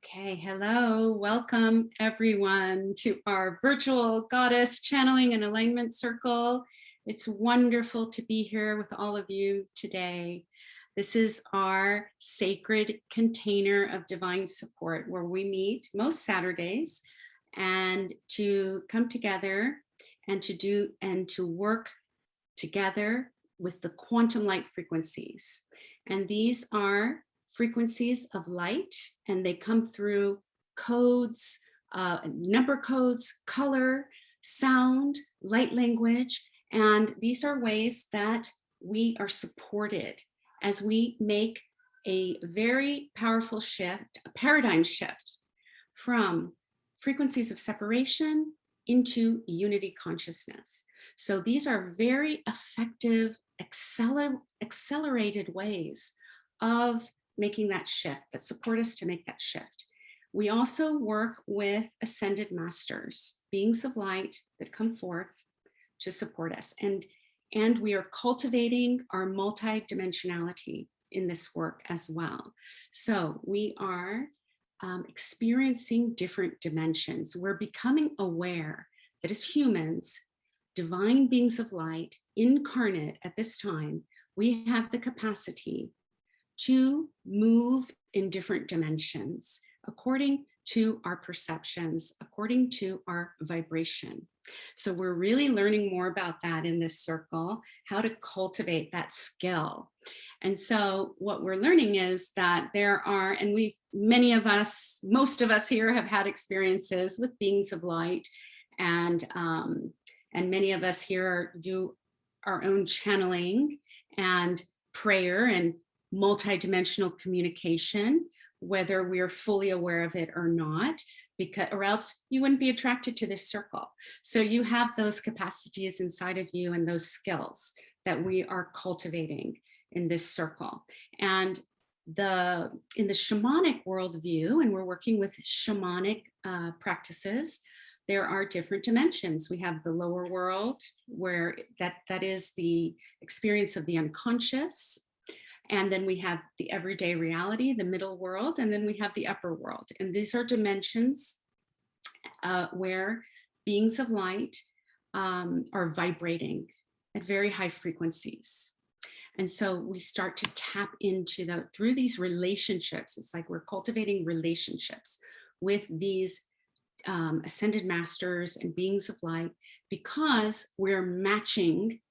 Okay, hello, welcome everyone to our virtual goddess channeling and alignment circle. It's wonderful to be here with all of you today. This is our sacred container of divine support where we meet most Saturdays and to come together and to work together with the quantum light frequencies. And these are frequencies of light, and they come through codes, number codes, color, sound, light language. And these are ways that we are supported as we make a very powerful shift, a paradigm shift from frequencies of separation into unity consciousness. So these are very effective, accelerated ways of making that shift, that support us to make that shift. We also work with ascended masters, beings of light that come forth to support us. And we are cultivating our multidimensionality in this work as well. So we are experiencing different dimensions. We're becoming aware that as humans, divine beings of light, incarnate at this time, we have the capacity to move in different dimensions according to our perceptions, according to our vibration. So we're really learning more about that in this circle, how to cultivate that skill. And so what we're learning is that there are, and many of us, most of us here have had experiences with beings of light, and many of us here do our own channeling and prayer and multidimensional communication, whether we're fully aware of it or not, or else you wouldn't be attracted to this circle. So you have those capacities inside of you and those skills that we are cultivating in this circle. And in the shamanic worldview, and we're working with shamanic practices, there are different dimensions. We have the lower world, where that is the experience of the unconscious. And then we have the everyday reality, the middle world, and then we have the upper world. And these are dimensions where beings of light are vibrating at very high frequencies. And so we start to tap into through these relationships. It's like we're cultivating relationships with these ascended masters and beings of light, because we're matching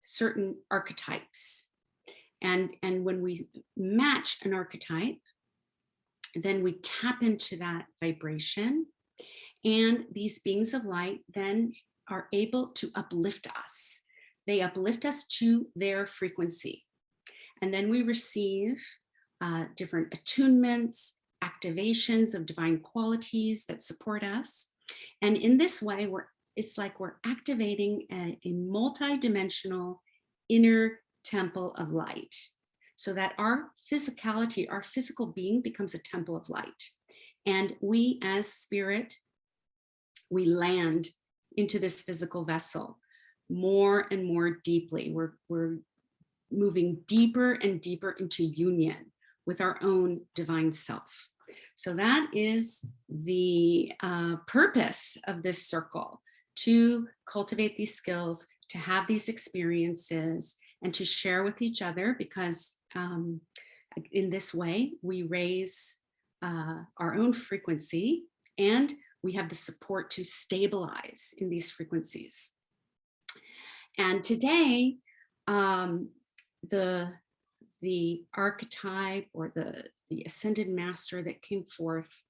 certain archetypes. And when we match an archetype, then we tap into that vibration, and these beings of light then are able to uplift us. They uplift us to their frequency. And then we receive different attunements, activations of divine qualities that support us. And in this way, it's like we're activating a multi-dimensional inner temple of light, so that our physicality, our physical being, becomes a temple of light. And we as spirit, we land into this physical vessel more and more deeply. We're moving deeper and deeper into union with our own divine self. So that is the purpose of this circle, to cultivate these skills, to have these experiences, and to share with each other, because in this way we raise our own frequency, and we have the support to stabilize in these frequencies. And today, the archetype, or the ascended master that came forth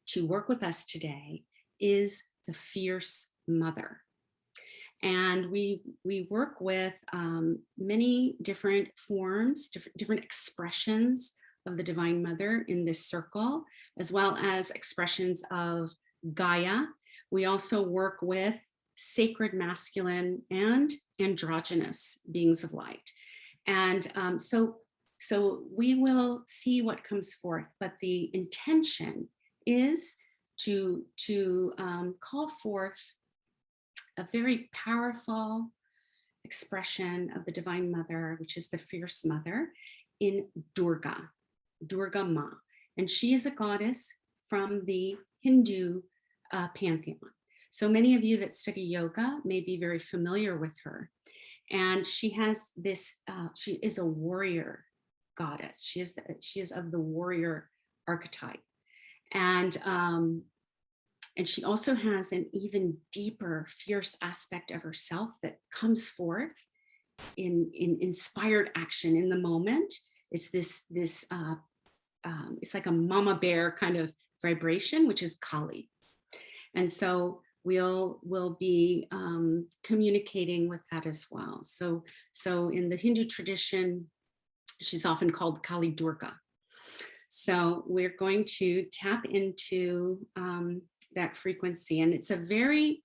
to work with us today, is the fierce mother. And we work with many different forms, different expressions of the Divine Mother in this circle, as well as expressions of Gaia. We also work with sacred masculine and androgynous beings of light. And so we will see what comes forth, but the intention is to call forth a very powerful expression of the Divine Mother, which is the fierce mother, in Durga Ma. And she is a goddess from the Hindu pantheon. So many of you that study yoga may be very familiar with her. And she has this, she is a warrior goddess. She is of the warrior archetype. And she also has an even deeper, fierce aspect of herself that comes forth in inspired action in the moment. It's it's like a mama bear kind of vibration, which is Kali. And so we'll be communicating with that as well. So in the Hindu tradition, she's often called Kali Durga. So we're going to tap into that frequency, and it's a very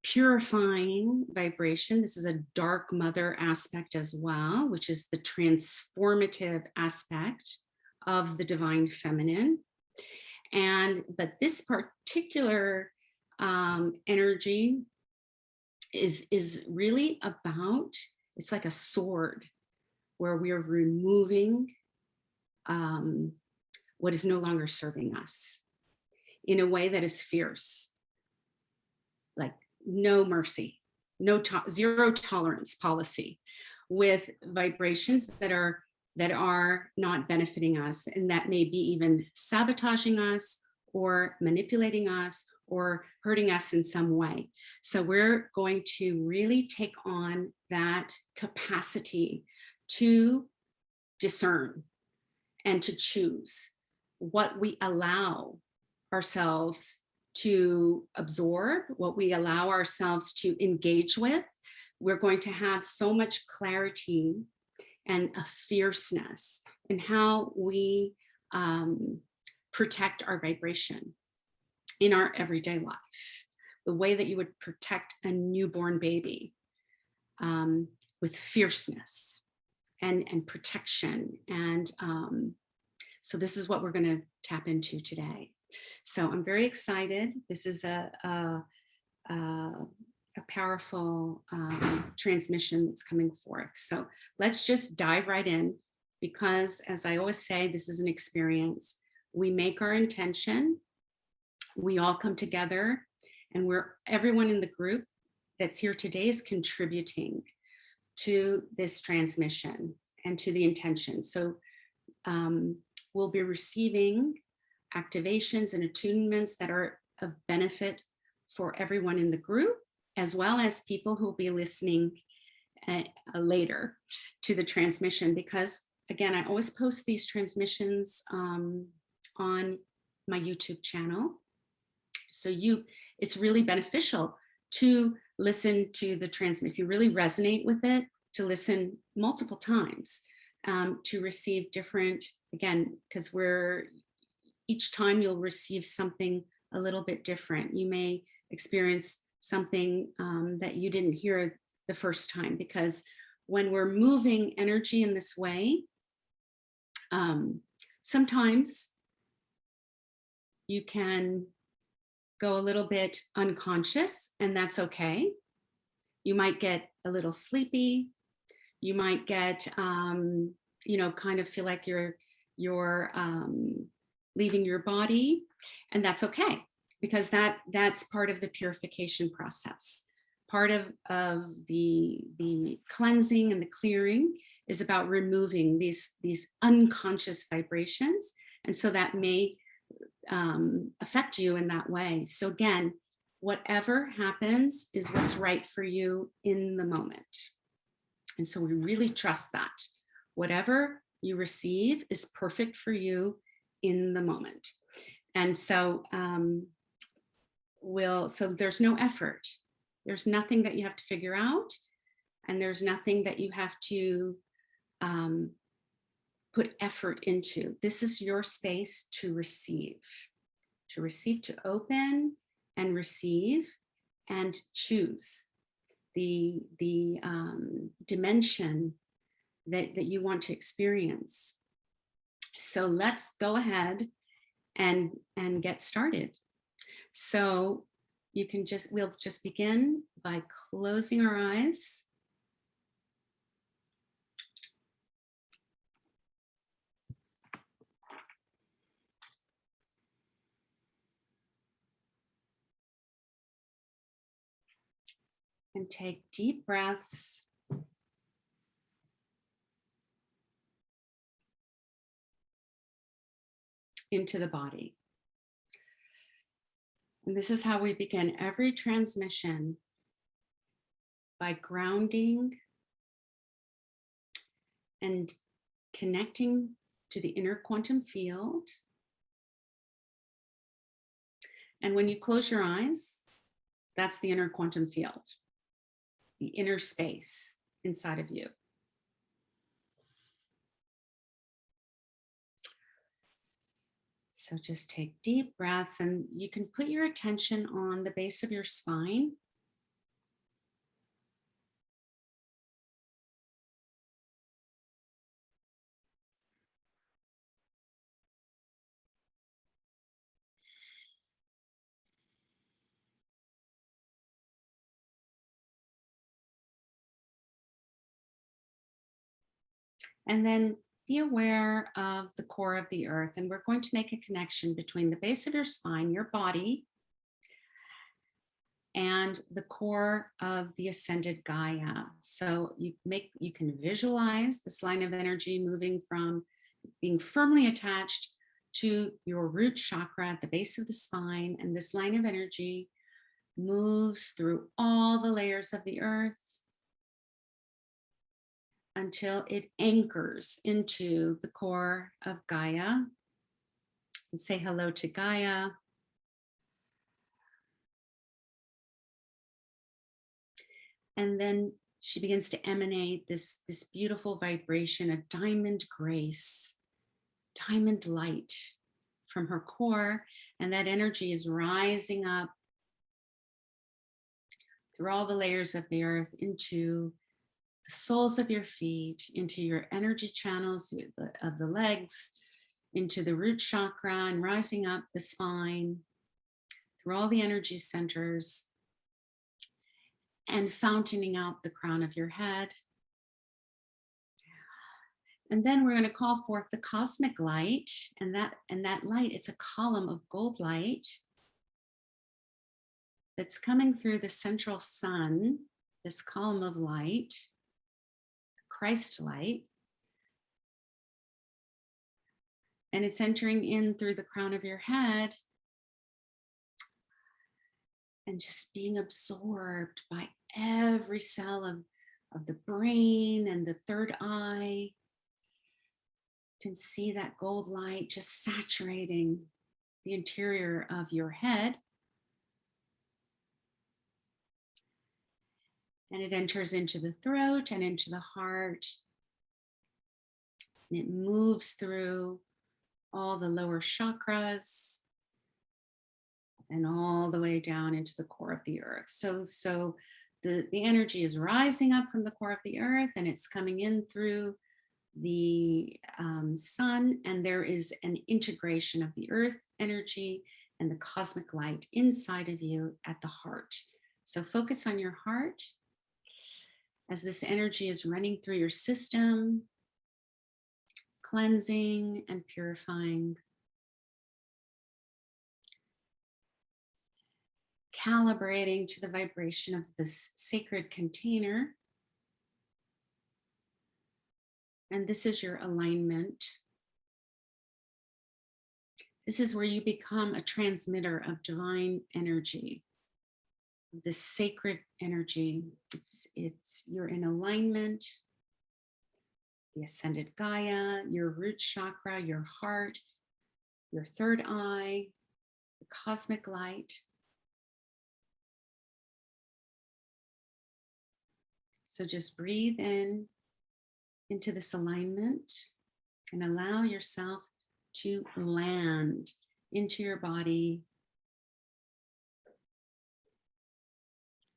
purifying vibration. This is a dark mother aspect as well, which is the transformative aspect of the divine feminine. But this particular energy is really about, it's like a sword where we are removing what is no longer serving us in a way that is fierce, like no mercy, zero tolerance policy, with vibrations that are not benefiting us, and that may be even sabotaging us or manipulating us or hurting us in some way. So we're going to really take on that capacity to discern and to choose what we allow ourselves to absorb, what we allow ourselves to engage with. We're going to have so much clarity and a fierceness in how we protect our vibration in our everyday life, the way that you would protect a newborn baby, with fierceness and protection. And so this is what we're going to tap into today. So I'm very excited. This is a powerful transmission that's coming forth. So let's just dive right in, because as I always say, this is an experience. We make our intention, we all come together, and everyone in the group that's here today is contributing to this transmission and to the intention. So we'll be receiving activations and attunements that are of benefit for everyone in the group, as well as people who will be listening later to the transmission. Because again, I always post these transmissions on my YouTube channel. So it's really beneficial to listen to the transmission. If you really resonate with it, to listen multiple times, to receive different, again, because each time you'll receive something a little bit different. You may experience something that you didn't hear the first time, because when we're moving energy in this way, sometimes you can go a little bit unconscious, and that's okay. You might get a little sleepy. You might get, kind of feel like you're leaving your body, and that's okay, because that's part of the purification process. Part of the cleansing and the clearing is about removing these unconscious vibrations, and so that may affect you in that way. So again, whatever happens is what's right for you in the moment. And so we really trust that whatever you receive is perfect for you in the moment. And so so there's no effort. There's nothing that you have to figure out, and there's nothing that you have to put effort into. This is your space to receive, to open and receive and choose the dimension that you want to experience. So let's go ahead and get started. So we'll just begin by closing our eyes. And take deep breaths. Into the body. And this is how we begin every transmission, by grounding and connecting to the inner quantum field. And when you close your eyes, that's the inner quantum field, the inner space inside of you. So just take deep breaths, and you can put your attention on the base of your spine. And then be aware of the core of the earth. And we're going to make a connection between the base of your spine, your body, and the core of the ascended Gaia. So you can visualize this line of energy moving from being firmly attached to your root chakra at the base of the spine. And this line of energy moves through all the layers of the earth until it anchors into the core of Gaia. And say hello to Gaia. And then she begins to emanate this beautiful vibration, a diamond grace, diamond light from her core. And that energy is rising up through all the layers of the earth into the soles of your feet, into your energy channels of the legs, into the root chakra, and rising up the spine through all the energy centers, and fountaining out the crown of your head. And then we're going to call forth the cosmic light, and that light, it's a column of gold light that's coming through the central sun, this column of light, Christ light. And it's entering in through the crown of your head and just being absorbed by every cell of the brain and the third eye. You can see that gold light just saturating the interior of your head. And it enters into the throat and into the heart. And it moves through all the lower chakras and all the way down into the core of the earth. So the energy is rising up from the core of the earth, and it's coming in through the sun, and there is an integration of the earth energy and the cosmic light inside of you at the heart. So focus on your heart as this energy is running through your system, cleansing and purifying, calibrating to the vibration of this sacred container. And this is your alignment. This is where you become a transmitter of divine energy, this sacred energy. You're in alignment. The ascended Gaia, your root chakra, your heart, your third eye, the cosmic light. So just breathe in into this alignment and allow yourself to land into your body,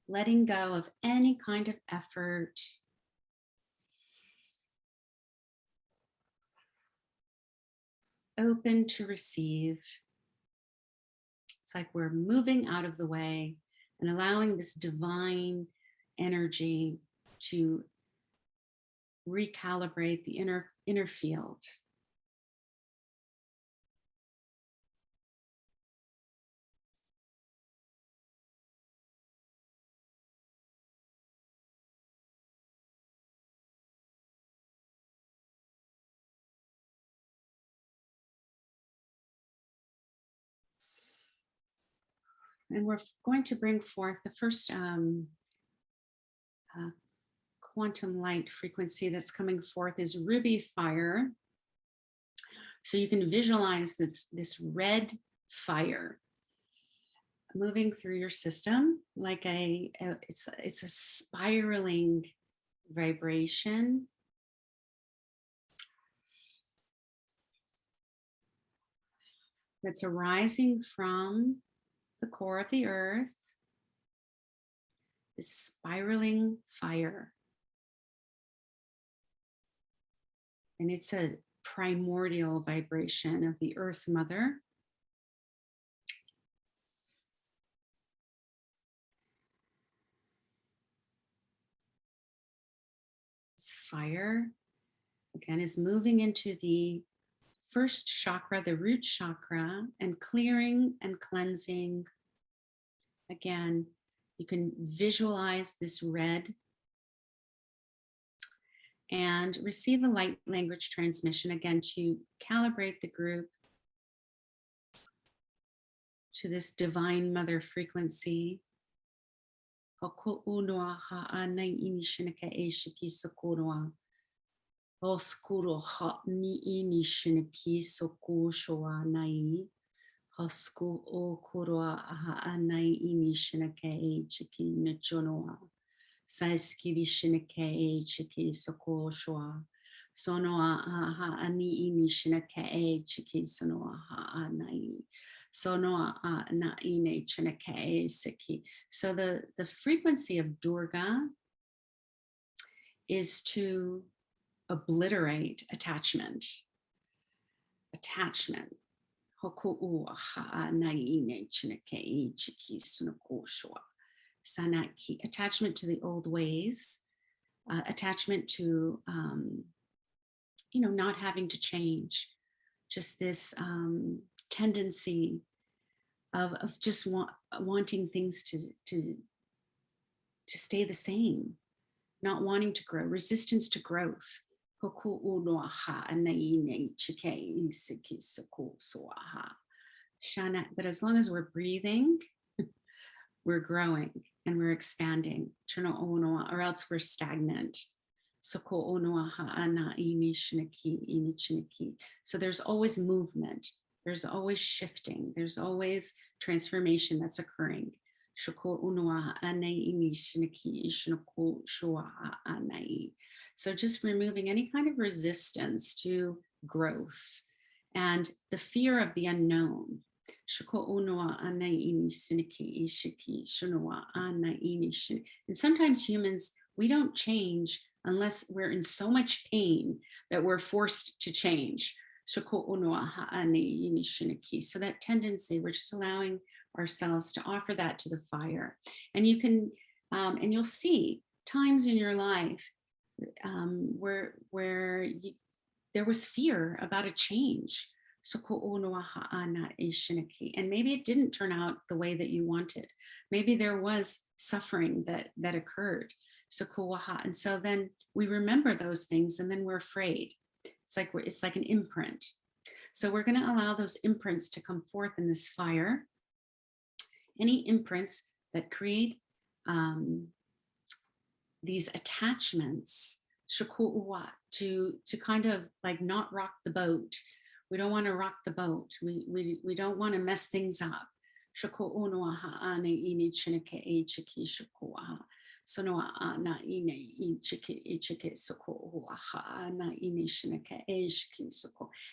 letting go of any kind of effort. Open to receive. It's like we're moving out of the way and allowing this divine energy to recalibrate the inner field. And we're going to bring forth the first quantum light frequency that's coming forth is ruby fire. So you can visualize this red fire moving through your system like it's a spiraling vibration. That's arising from the core of the earth, this spiraling fire. And it's a primordial vibration of the Earth Mother. This fire, again, is moving into the first chakra, the root chakra, and clearing and cleansing. Again, you can visualize this red and receive a light language transmission, again, to calibrate the group to this divine mother frequency. Oscuro ha ni ini shiniki soko shoa nai. Hosku o kuroa aha anai ini shinake chiki nachonoa. Saiskiri shinake chiki soko shoa. Sonoa aha ani ini shinake chiki sonoa ha anai. Sonoa na ine chinake siki. So the frequency of Durga is to obliterate attachment. Attachment. Attachment to the old ways, attachment to not having to change, just this tendency of just wanting things to stay the same, not wanting to grow, resistance to growth. But as long as we're breathing, we're growing and we're expanding, or else we're stagnant. So there's always movement, there's always shifting, there's always transformation that's occurring. So just removing any kind of resistance to growth and the fear of the unknown. And sometimes humans, we don't change unless we're in so much pain that we're forced to change. So that tendency, we're just allowing ourselves to offer that to the fire. And you can, and you'll see times in your life where there was fear about a change. And maybe it didn't turn out the way that you wanted. Maybe there was suffering that occurred. And so then we remember those things and then we're afraid. It's like an imprint. So we're going to allow those imprints to come forth in this fire. Any imprints that create these attachments to kind of like not rock the boat. We don't want to rock the boat. We don't want to mess things up.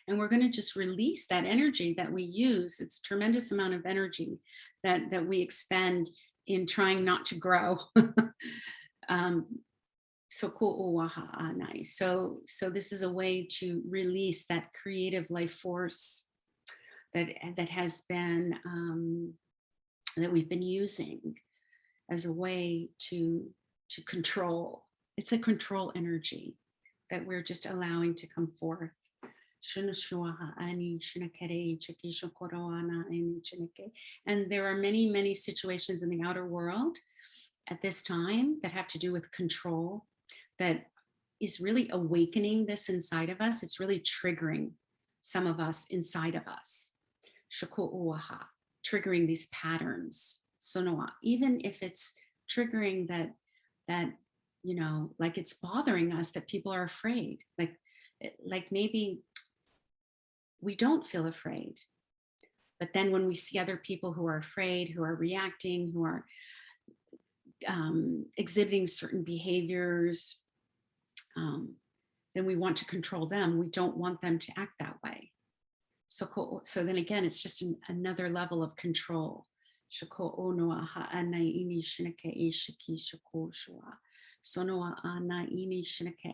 And we're going to just release that energy that we use. It's a tremendous amount of energy that we expend in trying not to grow. So this is a way to release that creative life force that has been that we've been using as a way to control. It's a control energy that we're just allowing to come forth. And there are many situations in the outer world at this time that have to do with control, that is really awakening this inside of us. It's really triggering some of us inside of us, triggering these patterns sonoa, even if it's triggering that, you know, like it's bothering us that people are afraid, like maybe we don't feel afraid. But then when we see other people who are afraid, who are reacting, who are exhibiting certain behaviors, then we want to control them. We don't want them to act that way. So then again, it's just another level of control. Sonoa ana ini shinaka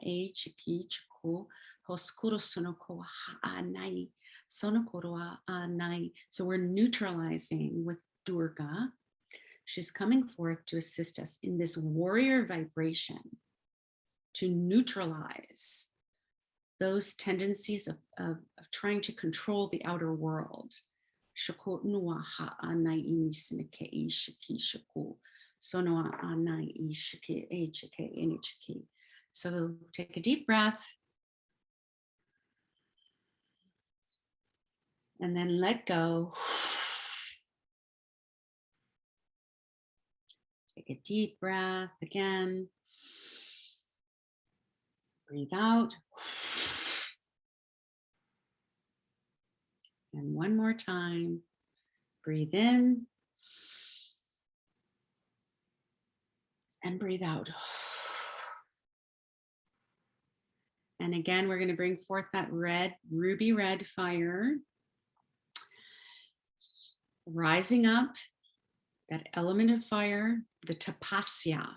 e chiki chiku hoskuro sonoko anai sonokoroa anai. So we're neutralizing with Durga. She's coming forth to assist us in this warrior vibration to neutralize those tendencies of trying to control the outer world. So take a deep breath and then let go. Take a deep breath again. Breathe out. And one more time. Breathe in. And breathe out. And again, we're going to bring forth that red, ruby red fire. Rising up, that element of fire, the tapasya.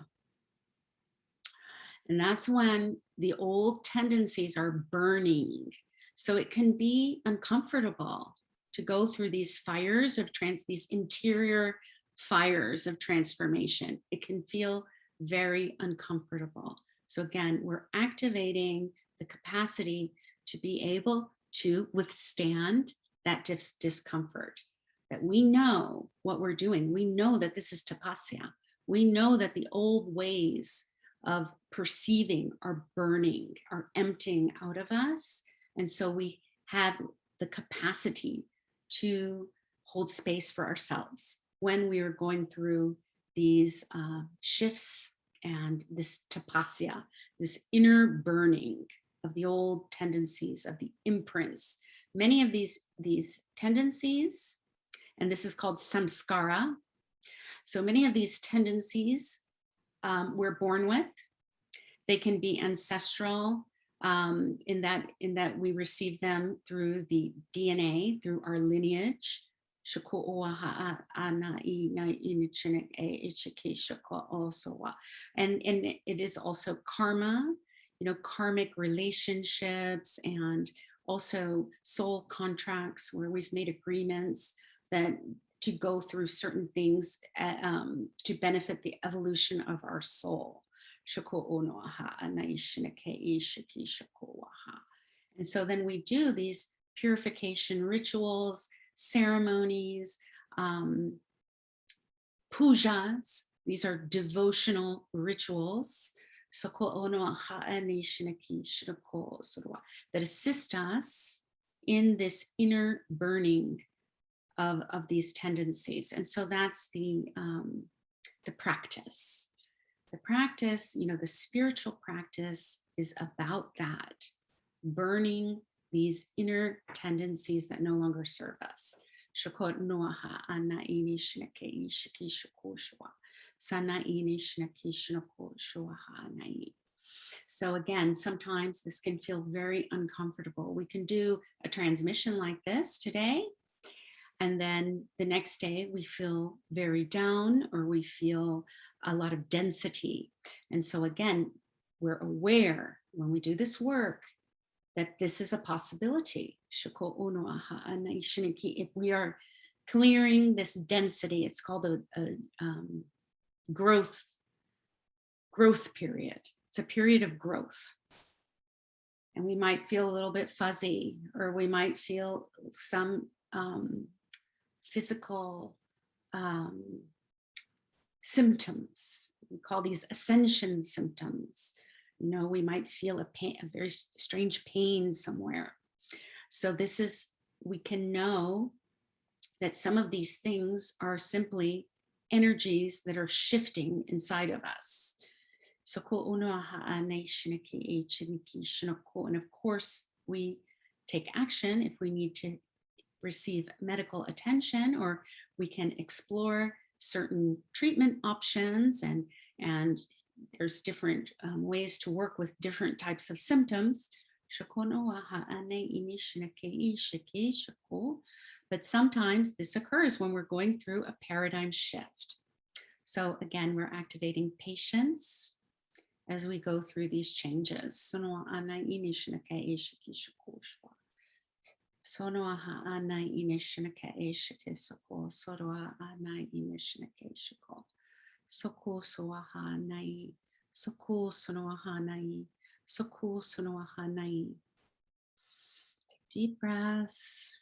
And that's when the old tendencies are burning. So it can be uncomfortable to go through these fires of these interior fires of transformation. It can feel very uncomfortable. So again, we're activating the capacity to be able to withstand that discomfort, that we know what we're doing. We know that this is tapasya. We know that the old ways of perceiving are burning, are emptying out of us. And so we have the capacity to hold space for ourselves when we are going through these shifts and this tapasya, this inner burning of the old tendencies, of the imprints. Many of these tendencies, and this is called samskara. So many of these tendencies we're born with. They can be ancestral in that we receive them through the DNA, through our lineage. And it is also karma, you know, karmic relationships, and also soul contracts where we've made agreements that to go through certain things to benefit the evolution of our soul. And so then we do these purification rituals, ceremonies, pujas. These are devotional rituals that assist us in this inner burning of these tendencies. And so that's the practice. The practice, you know, the spiritual practice is about that, burning these inner tendencies that no longer serve us. So again, sometimes this can feel very uncomfortable. We can do a transmission like this today, and then the next day we feel very down, or we feel a lot of density. And so again, we're aware when we do this work that this is a possibility. If we are clearing this density, it's called a growth period. It's a period of growth. And we might feel a little bit fuzzy, or we might feel some physical symptoms. We call these ascension symptoms. You know, we might feel a pain, a very strange pain somewhere. So this is, we can know that some of these things are simply energies that are shifting inside of us. And of course, we take action if we need to receive medical attention, or we can explore certain treatment options, and there's different ways to work with different types of symptoms. But sometimes this occurs when we're going through a paradigm shift. So again, we're activating patience as we go through these changes. Deep breaths.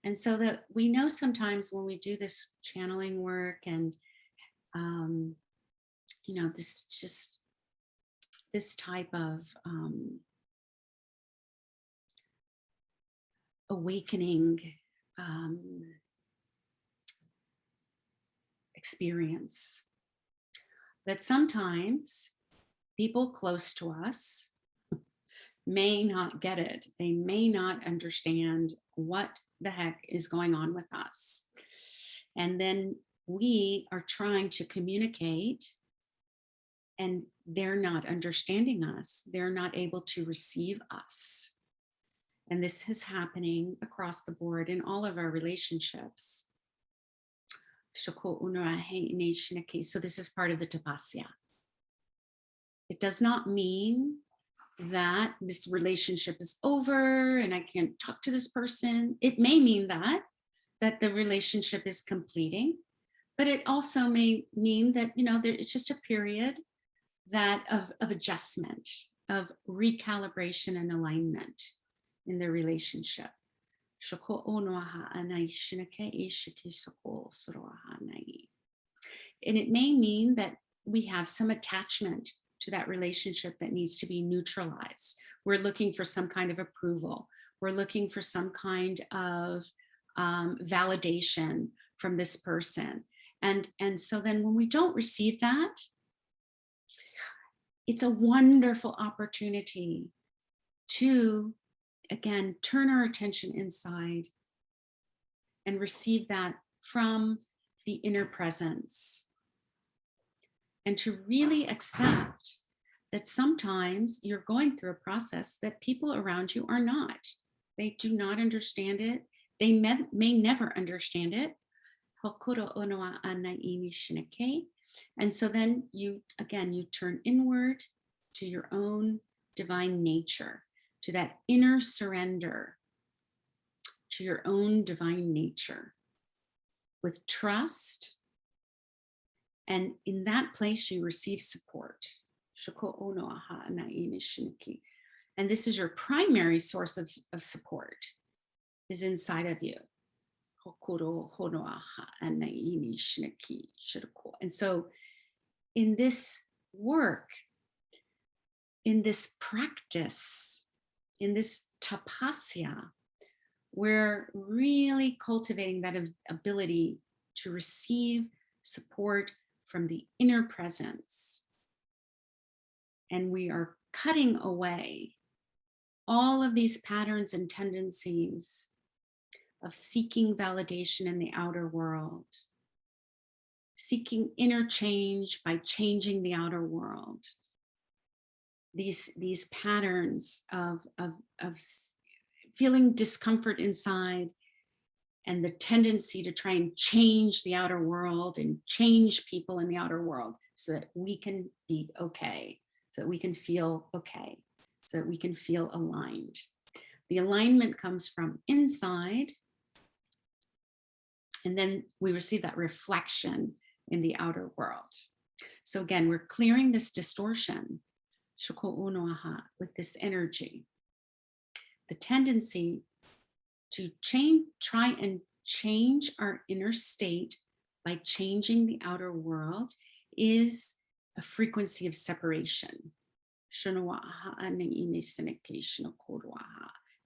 And so that we know sometimes when we do this channeling work and, this type of awakening experience, that sometimes people close to us may not get it. They may not understand what the heck is going on with us. And then we are trying to communicate and they're not understanding us. They're not able to receive us. And this is happening across the board in all of our relationships. So this is part of the tapasya. It does not mean that this relationship is over and I can't talk to this person. It may mean that the relationship is completing, but it also may mean that, it's just a period of adjustment, of recalibration and alignment in the relationship. And it may mean that we have some attachment to that relationship that needs to be neutralized. We're looking for some kind of approval. We're looking for some kind of validation from this person. And so then when we don't receive that, it's a wonderful opportunity to, again, turn our attention inside and receive that from the inner presence. And to really accept that sometimes you're going through a process that people around you are not. They do not understand it. They may never understand it. And so then you turn inward to your own divine nature, to that inner surrender to your own divine nature with trust. And in that place, you receive support. And this is your primary source of support, is inside of you. And so in this work, in this practice, in this tapasya, we're really cultivating that ability to receive support from the inner presence. And we are cutting away all of these patterns and tendencies of seeking validation in the outer world, seeking inner change by changing the outer world. These patterns of feeling discomfort inside and the tendency to try and change the outer world and change people in the outer world so that we can be okay, so that we can feel okay, so that we can feel aligned. The alignment comes from inside, and then we receive that reflection in the outer world. So again, we're clearing this distortion with this energy. The tendency to try and change our inner state by changing the outer world is a frequency of separation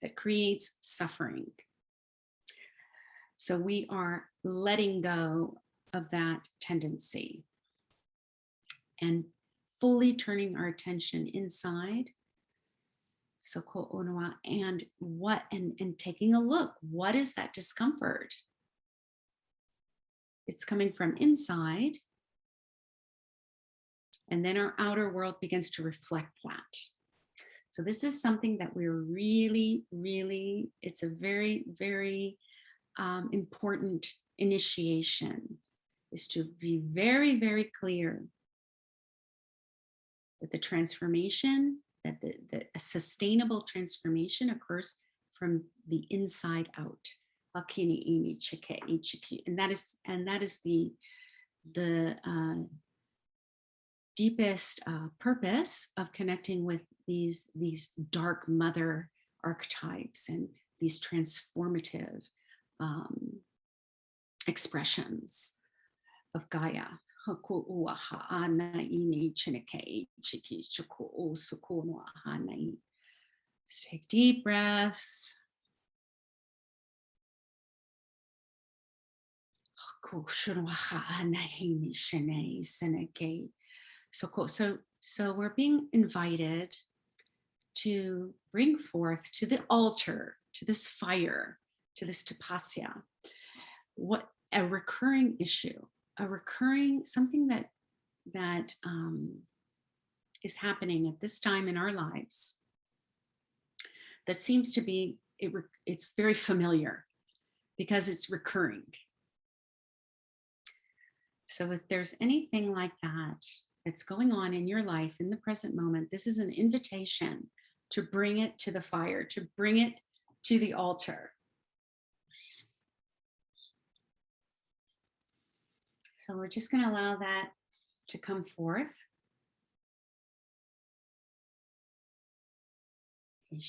that creates suffering. So we are letting go of that tendency and fully turning our attention inside. So ko onoa, and taking a look, what is that discomfort? It's coming from inside. And then our outer world begins to reflect that. So this is something that we're really, really, it's a very, very important initiation, is to be very, very clear that the transformation, that the sustainable transformation occurs from the inside out. And that is the deepest purpose of connecting with these dark mother archetypes and these transformative expressions of Gaia. Let's take deep breaths. So we're being invited to bring forth to the altar, to this fire, to this tapasya, what a recurring issue, a recurring something that is happening at this time in our lives that seems to be, it's very familiar because it's recurring. So if there's anything like that that's going on in your life in the present moment, this is an invitation to bring it to the fire, to bring it to the altar. So we're just going to allow that to come forth. And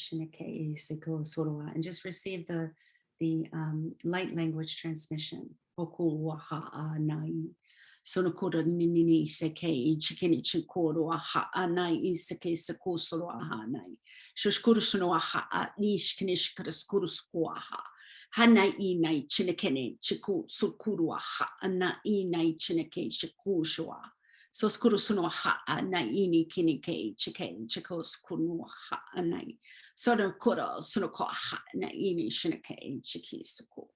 just receive the light language transmission. Sonokora nini seke chikini chikoro aha anai seke sakosoro aha nai shoshkuru sono aha nish kinish karaskuru squaha hanai nai chinekene chiku sukuru aha anai nai chineke shikushoa soskuru sono aha nai ni kinike chike chikos kunu aha anai sonokora sonoko aha nai ni shineke chiki suku.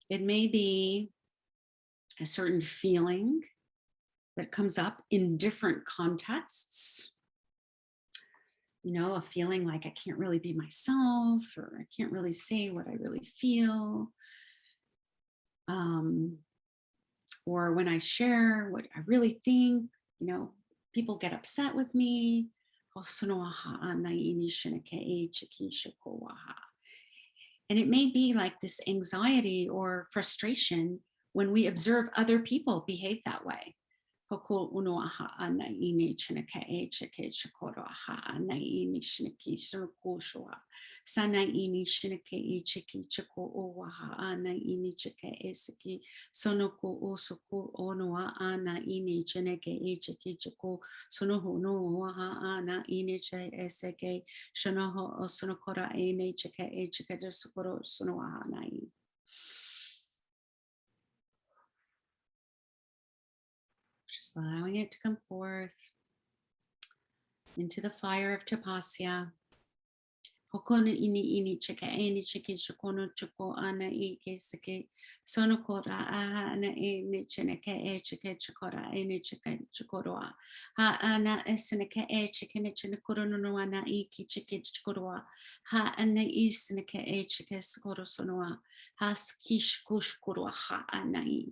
It may be a certain feeling that comes up in different contexts. You know, a feeling like I can't really be myself, or I can't really say what I really feel. Or when I share what I really think, you know, people get upset with me. And it may be like this anxiety or frustration when we observe other people behave that way. Just allowing it to come forth into the fire of tapasya. Hokona ini ini cheke ani cheke shokono choko ana ike seke sonokora ana e ne cheneke e cheke chokora e ne cheke chokoroa ha ana esneke e cheke ne chenekoro no ana iki cheke chokoroa ha ana isneke e cheke skoro sonoa ha skish kushkoro ha ana I.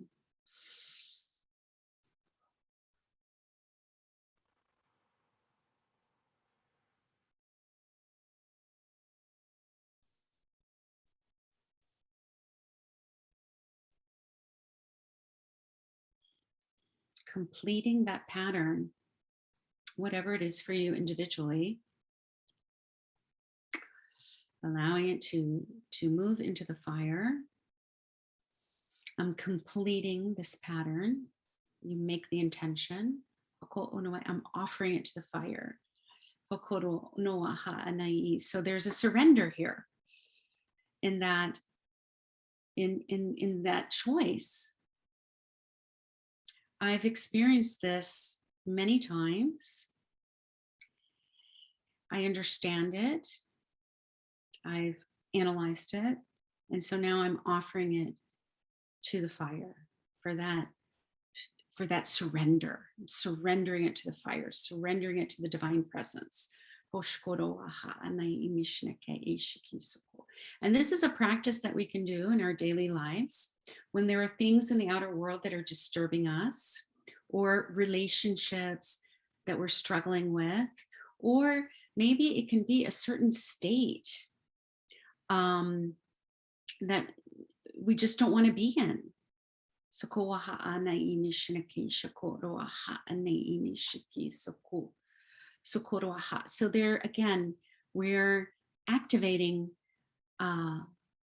Completing that pattern, whatever it is for you individually, allowing it to move into the fire. I'm completing this pattern. You make the intention. I'm offering it to the fire. So there's a surrender here in that in that choice. I've experienced this many times. I understand it. I've analyzed it. And so now I'm offering it to the fire for that surrender. I'm surrendering it to the fire, surrendering it to the divine presence. And this is a practice that we can do in our daily lives when there are things in the outer world that are disturbing us, or relationships that we're struggling with, or maybe it can be a certain state that we just don't want to be in. So there again, we're activating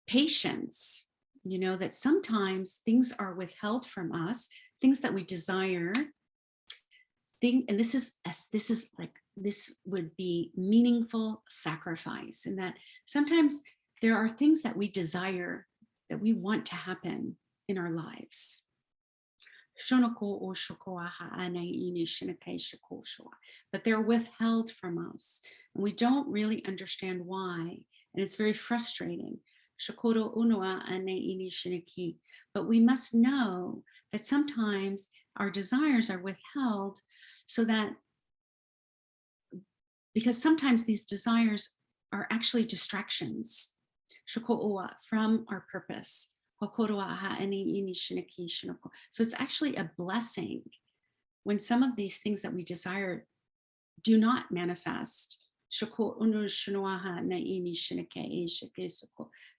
patience, that sometimes things are withheld from us, things that we desire. And this would be meaningful sacrifice, in that sometimes there are things that we desire, that we want to happen in our lives. But they're withheld from us, and we don't really understand why, and it's very frustrating. But we must know that sometimes our desires are withheld, so that, because sometimes these desires are actually distractions from our purpose. So it's actually a blessing when some of these things that we desire do not manifest,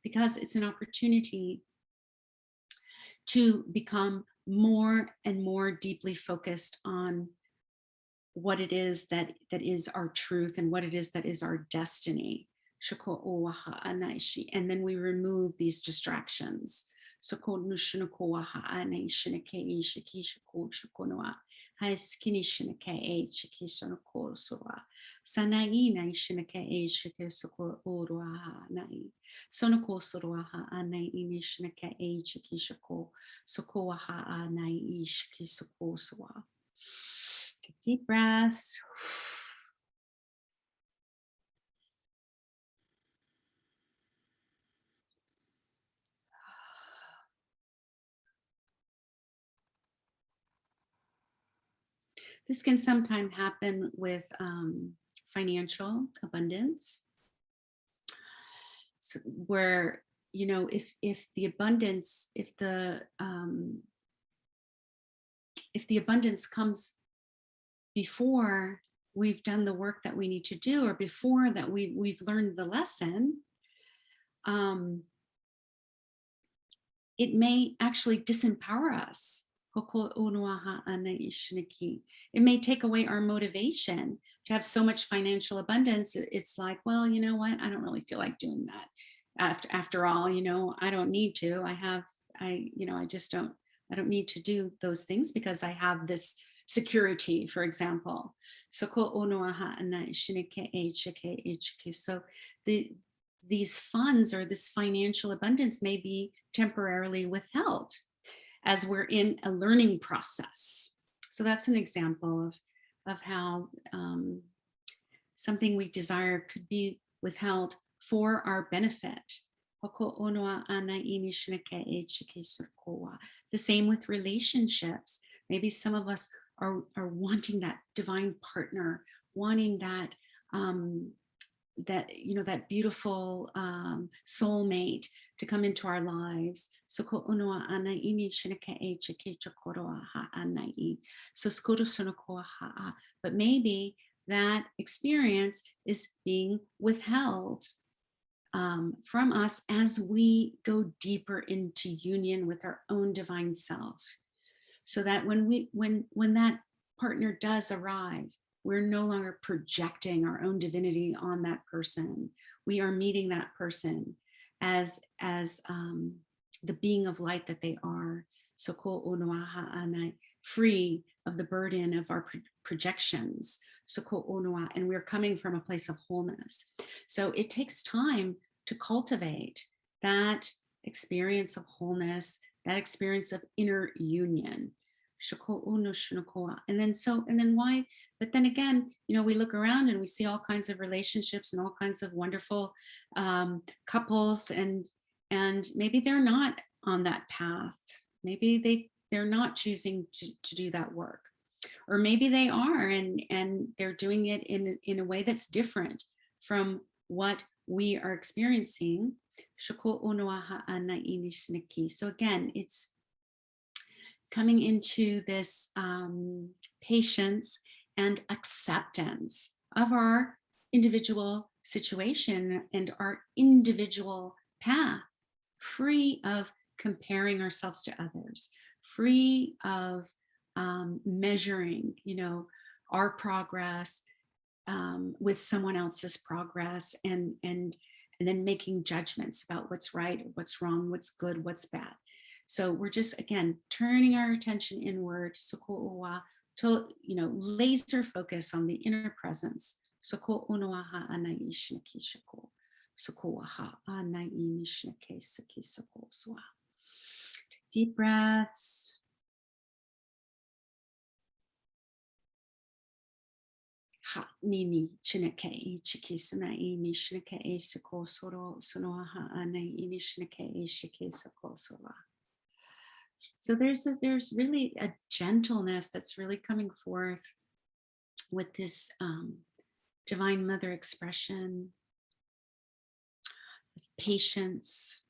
because it's an opportunity to become more and more deeply focused on what it is that is our truth, and what it is that is our destiny. And then we remove these distractions. Deep breaths. This can sometimes happen with financial abundance, so where, if the abundance comes before we've done the work that we need to do, or before that we've learned the lesson, it may actually disempower us. It may take away our motivation to have so much financial abundance. It's like, well, you know what? I don't really feel like doing that. After all, I don't need to. I don't need to do those things because I have this security, for example. So these funds, or this financial abundance, may be temporarily withheld as we're in a learning process. So that's an example of how something we desire could be withheld for our benefit. The same with relationships. Maybe some of us are wanting that divine partner, wanting that that beautiful soulmate to come into our lives. But maybe that experience is being withheld from us as we go deeper into union with our own divine self, so that when that partner does arrive, we're no longer projecting our own divinity on that person. We are meeting that person as the being of light that they are. So free of the burden of our projections. And we're coming from a place of wholeness. So it takes time to cultivate that experience of wholeness, that experience of inner union. And then why? But then again, we look around and we see all kinds of relationships and all kinds of wonderful couples, and maybe they're not on that path. Maybe they're not choosing to do that work, or maybe they are, and they're doing it in a way that's different from what we are experiencing. So again, it's coming into this patience and acceptance of our individual situation and our individual path, free of comparing ourselves to others, free of measuring, our progress with someone else's progress, and then making judgments about what's right, what's wrong, what's good, what's bad. So we're just, again, turning our attention inward, to, laser focus on the inner presence. Deep breaths. Ha nini chinake chiki sanai nishinake sako soro sonoha anai inishinake shike sako sora. So there's really a gentleness that's really coming forth with this Divine Mother expression, patience,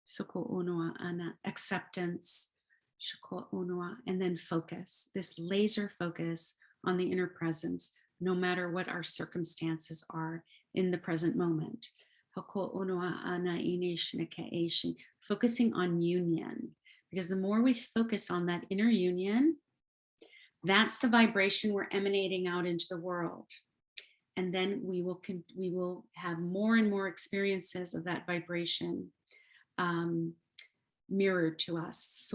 soko onoa ana, acceptance, shoko onoa, and then focus, this laser focus on the inner presence, no matter what our circumstances are in the present moment. Focusing on union, because the more we focus on that inner union, that's the vibration we're emanating out into the world. And then we will have more and more experiences of that vibration mirrored to us.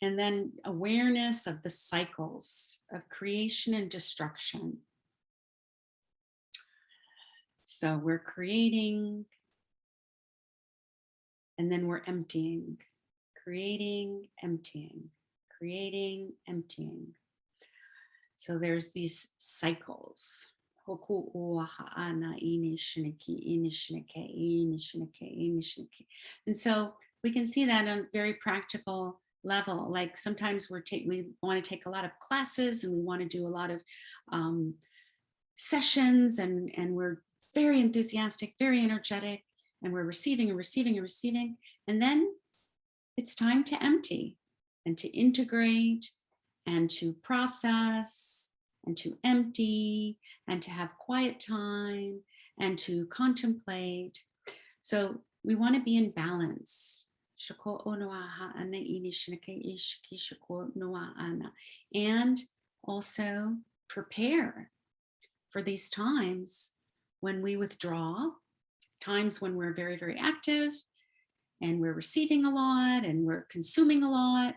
And then awareness of the cycles of creation and destruction. So we're creating, and then we're emptying, creating, emptying, creating, emptying. So there's these cycles. And so we can see that on a very practical level. Like sometimes we want to take a lot of classes, and we want to do a lot of sessions, and we're very enthusiastic, very energetic, and we're receiving and receiving and receiving. And then it's time to empty and to integrate and to process and to empty and to have quiet time and to contemplate. So we want to be in balance. And also prepare for these times when we withdraw, times when we're very, very active and we're receiving a lot and we're consuming a lot,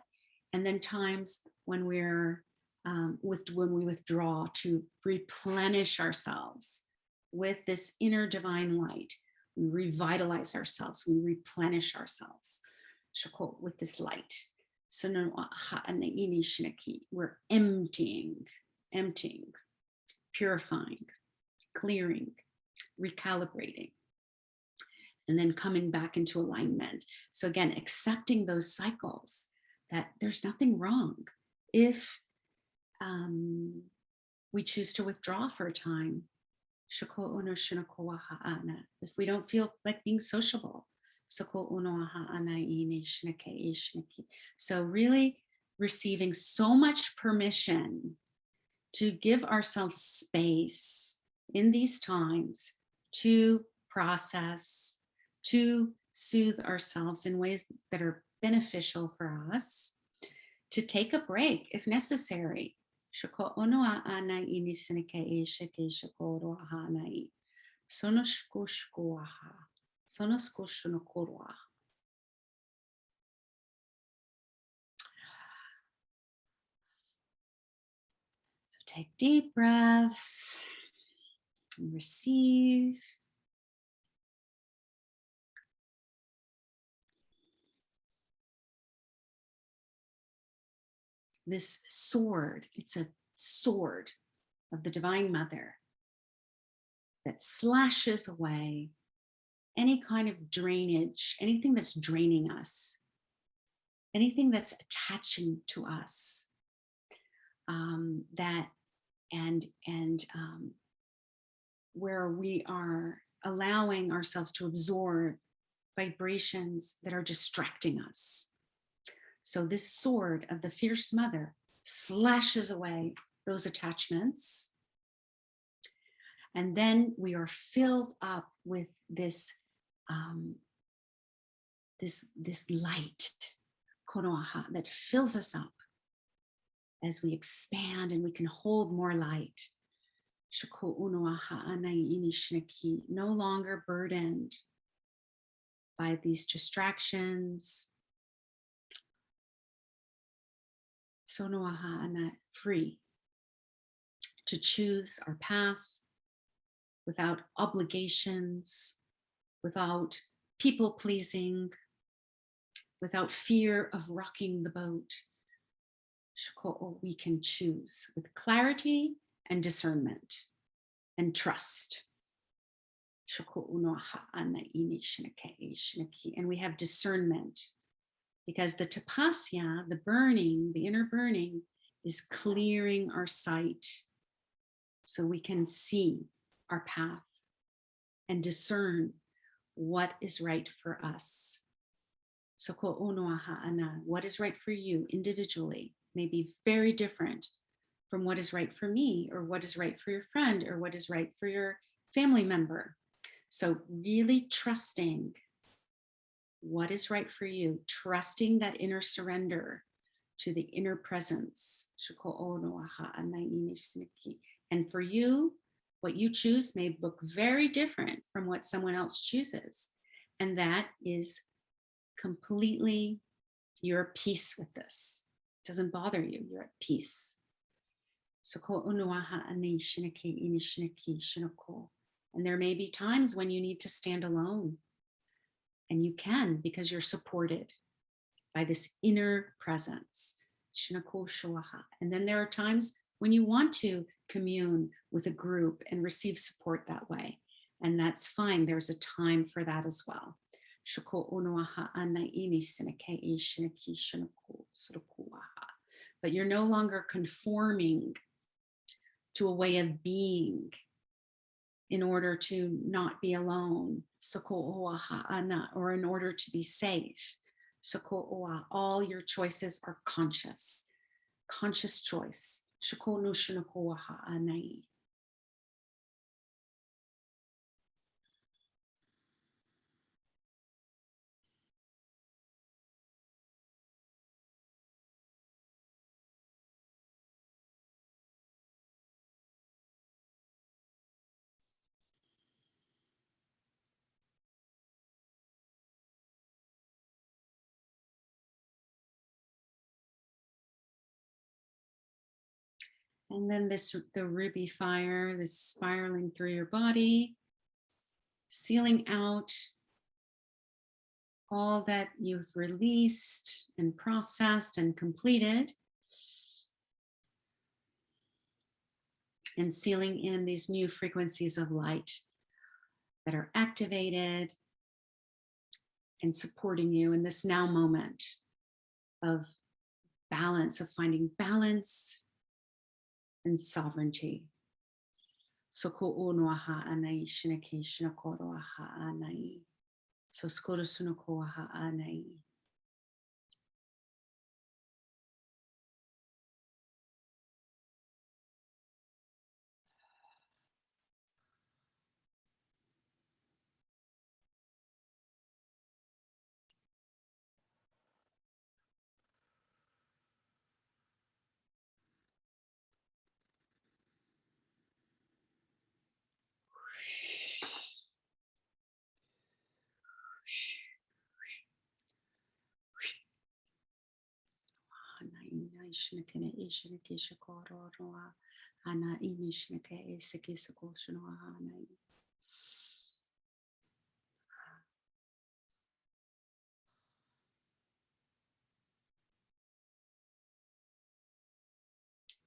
and then times when we're when we withdraw to replenish ourselves with this inner divine light. We revitalize ourselves, we replenish ourselves with this light. So we're emptying, purifying, clearing, recalibrating, and then coming back into alignment. So again, accepting those cycles, that there's nothing wrong if we choose to withdraw for a time. If we don't feel like being sociable. So really receiving so much permission to give ourselves space in these times to process, to soothe ourselves in ways that are beneficial for us, to take a break if necessary. Shako onoa ana ini sinike e shake shakoro hanai. Sonoshko shkoaha. Sonosko shunokoroa. So take deep breaths and receive. This sword, it's a sword of the Divine Mother that slashes away any kind of drainage, anything that's draining us, anything that's attaching to us, where we are allowing ourselves to absorb vibrations that are distracting us. So this sword of the fierce mother slashes away those attachments. And then we are filled up with this light, konoha, that fills us up as we expand and we can hold more light. No longer burdened by these distractions. Free to choose our path without obligations, without people pleasing, without fear of rocking the boat. We can choose with clarity and discernment and trust. And we have discernment because the tapasya, the burning, the inner burning, is clearing our sight so we can see our path and discern what is right for us. What is right for you individually may be very different from what is right for me, or what is right for your friend, or what is right for your family member. So really trusting what is right for you, trusting that inner surrender to the inner presence. And for you, what you choose may look very different from what someone else chooses. And that is completely, you're at peace with this. It doesn't bother you, you're at peace. And there may be times when you need to stand alone. And you can, because you're supported by this inner presence. And then there are times when you want to commune with a group and receive support that way. And that's fine. There's a time for that as well. But you're no longer conforming to a way of being in order to not be alone, or in order to be safe. All your choices are conscious choice. And then the ruby fire, this spiraling through your body, sealing out all that you've released and processed and completed, and sealing in these new frequencies of light that are activated and supporting you in this now moment of balance, of finding balance and sovereignty. So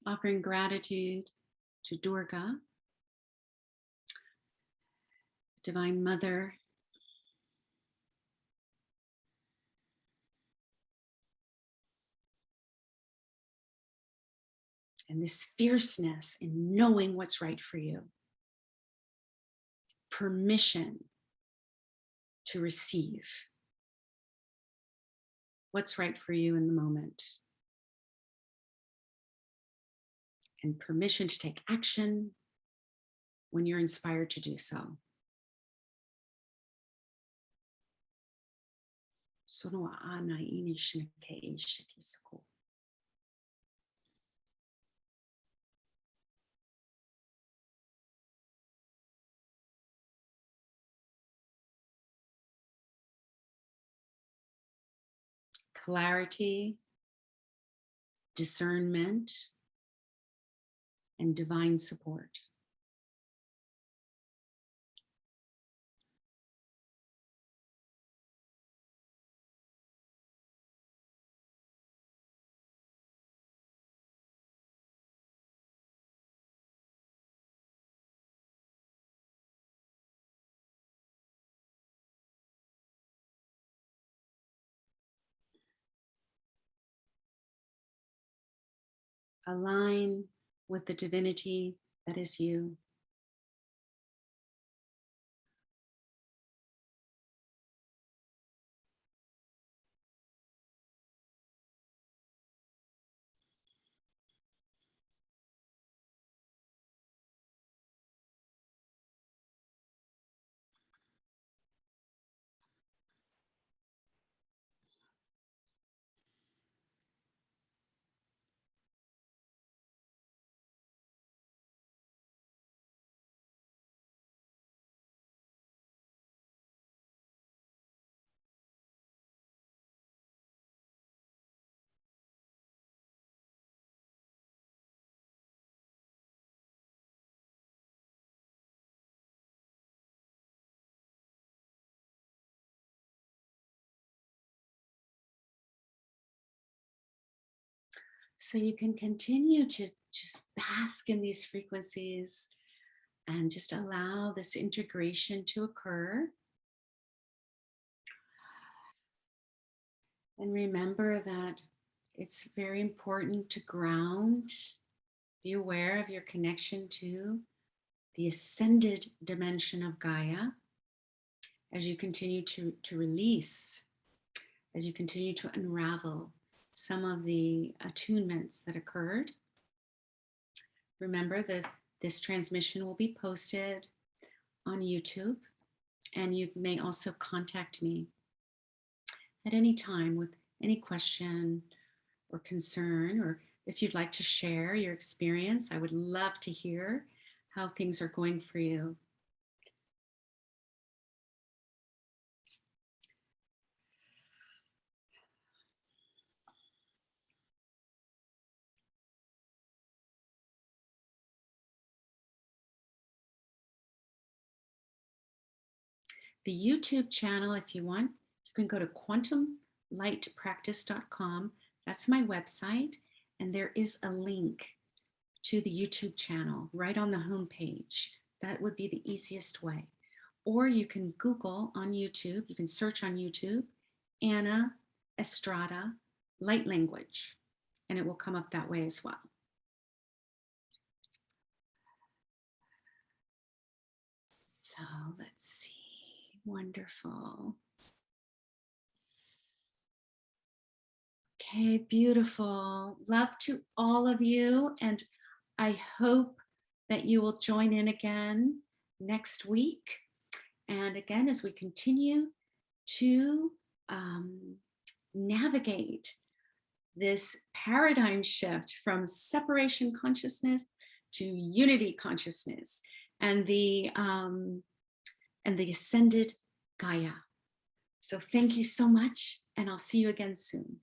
Offering gratitude to Durga, Divine Mother, and this fierceness in knowing what's right for you. Permission to receive what's right for you in the moment. And permission to take action when you're inspired to do so. Clarity, discernment, and divine support. Align with the divinity that is you. So you can continue to just bask in these frequencies and just allow this integration to occur. And remember that it's very important to ground, be aware of your connection to the ascended dimension of Gaia as you continue to release, as you continue to unravel some of the attunements that occurred. Remember that this transmission will be posted on YouTube, and you may also contact me at any time with any question or concern, or if you'd like to share your experience. I would love to hear how things are going for you. The YouTube channel, if you want, you can go to quantumlightpractice.com. That's my website. And there is a link to the YouTube channel right on the homepage. That would be the easiest way. Or you can Google on YouTube, you can search on YouTube, Anna Estrada Light Language, and it will come up that way as well. So let's see. Wonderful. Okay, beautiful. Love to all of you. And I hope that you will join in again next week. And again, as we continue to navigate this paradigm shift from separation consciousness to unity consciousness and the ascended Gaia. So thank you so much, and I'll see you again soon.